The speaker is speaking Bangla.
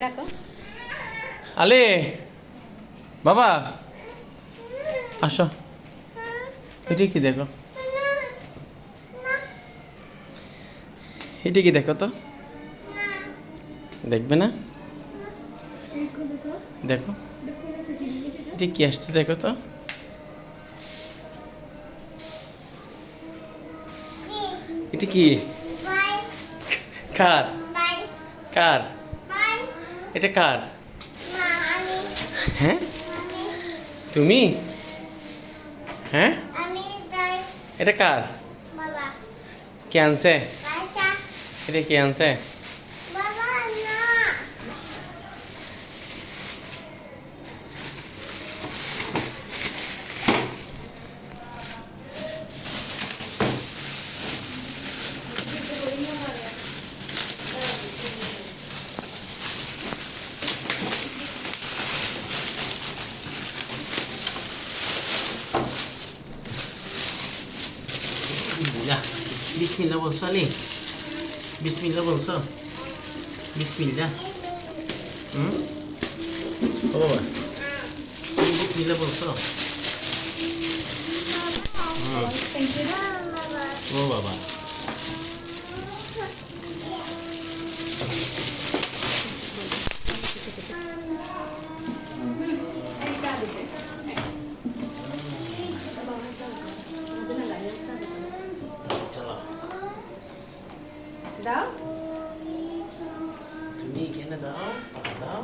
দেখো আলে বাবা আসো, এটা কি দেখো, এটা কি দেখো তো, দেখবে না? দেখো এটা কি আসছে দেখো তো। এটা কি? কার? কার এটা? কার? হ্যাঁ তুমি? হ্যাঁ এটা কার? কে আনছে? এটা কে আনছে? বিসমিল্লাহ বলছো আলি? বিসমিল্লাহ বলছো? বিসমিল্লাহ। ও বাবা বিসমিল্লাহ বলছো? ও বাবা চলো দাও তুমি এখানে দাও, দাও।